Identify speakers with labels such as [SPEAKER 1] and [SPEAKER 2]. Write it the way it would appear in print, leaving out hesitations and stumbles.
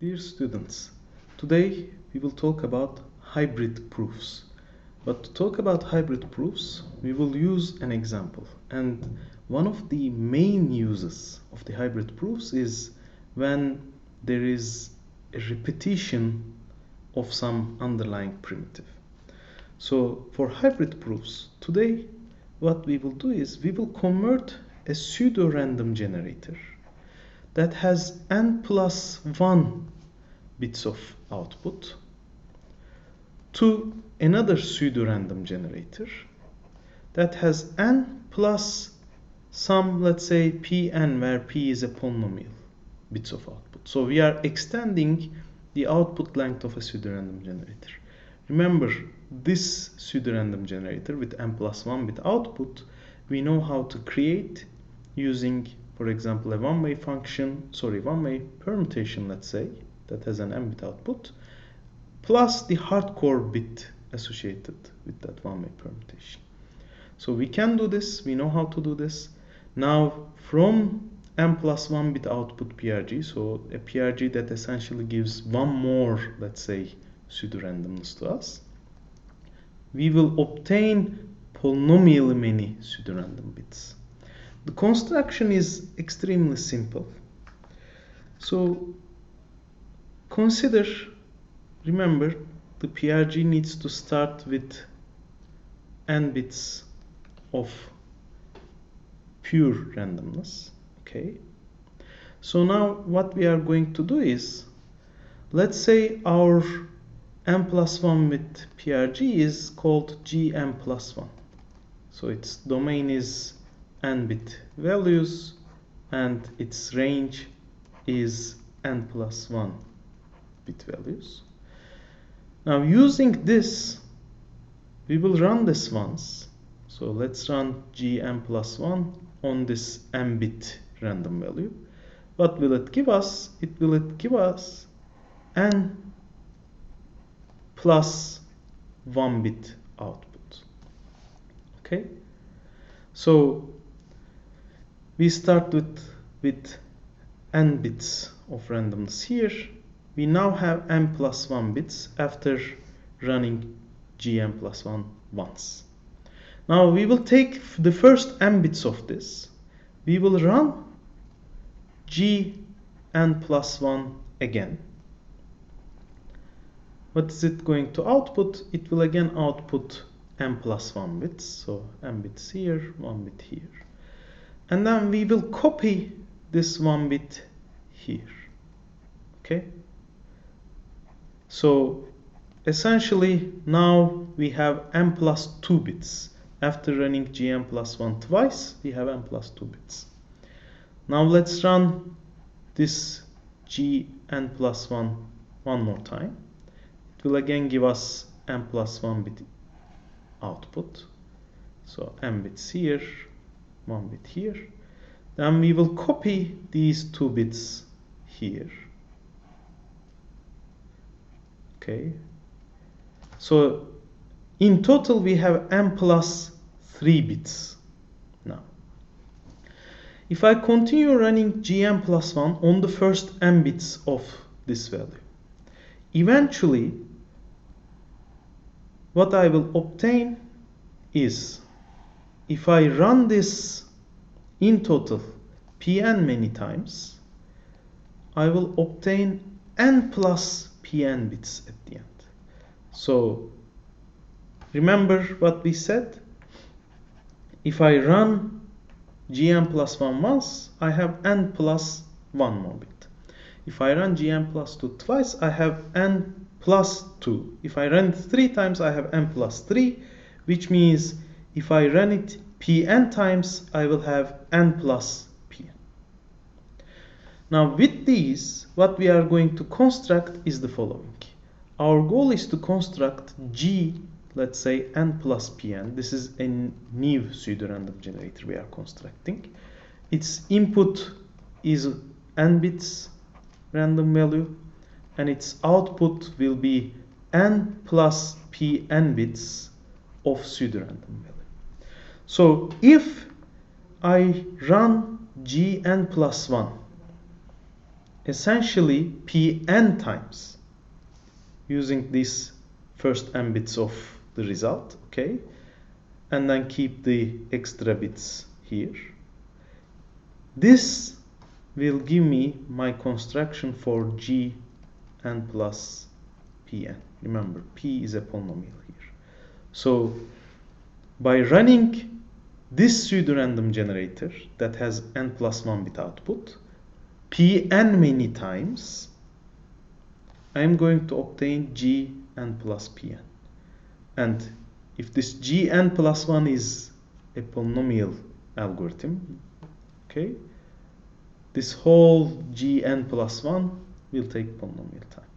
[SPEAKER 1] Dear students, today we will talk about hybrid proofs. But to talk about hybrid proofs, we will use an example. And one of the main uses of the hybrid proofs is when there is a repetition of some underlying primitive. So for hybrid proofs, today what we will do is we will convert a pseudo-random generator that has n plus 1 bits of output to another pseudo-random generator that has n plus some, let's say, pn, where p is a polynomial bits of output. So we are extending the output length of a pseudo-random generator. Remember, this pseudo-random generator with n plus 1 bit output, we know how to create using, for example, a one-way permutation, let's say, that has an n bit output, plus the hardcore bit associated with that one-way permutation. So we can do this, we know how to do this. Now from n plus 1 bit output PRG, so a PRG that essentially gives one more, let's say, pseudo-randomness to us, we will obtain polynomially many pseudo-random bits. The construction is extremely simple. So remember, the PRG needs to start with n bits of pure randomness. Okay. So now what we are going to do is, let's say our n plus 1 bit PRG is called gn plus 1. So its domain is n bit values and its range is n plus 1 bit values. Now using this, we will run this once. So let's run gn plus 1 on this n bit random value. What will it give us? It will give us n plus 1 bit output. Okay. So we start with n bits of randomness here. We now have n plus 1 bits after running gn plus 1 once. Now we will take the first n bits of this. We will run gn plus 1 again. What is it going to output? It will again output n plus 1 bits. So n bits here, 1 bit here. And then we will copy this 1 bit here. Okay. So essentially now we have n plus 2 bits. After running gn plus 1 twice, we have n plus 2 bits. Now let's run this gn plus 1 one more time. It will again give us n plus 1 bit output. So n bits here, 1 bit here. Then we will copy these 2 bits here. Okay. So in total we have n plus 3 bits now. If I continue running gn plus 1 on the first n bits of this value, eventually what I will obtain is, if I run this in total pn many times, I will obtain n plus pn bits at the end. So remember what we said? If I run gn plus 1 once, I have n plus 1 more bit. If I run gn plus 2 twice, I have n plus 2. If I run it 3 times, I have n plus 3, which means if I run it pn times, I will have n plus pn. Now with these, what we are going to construct is the following. Our goal is to construct g, let's say n plus pn. This is a new pseudo-random generator we are constructing. Its input is n bits random value, and its output will be n plus pn bits of pseudo-random value. So if I run gn plus 1 essentially Pn times using these first n bits of the result, okay, and then keep the extra bits here. This will give me my construction for Gn plus Pn. Remember, P is a polynomial here. So by running this pseudorandom generator that has n plus 1 bit output, Pn many times, I am going to obtain Gn plus Pn. And if this Gn plus 1 is a polynomial algorithm, okay, this whole Gn plus 1 will take polynomial time.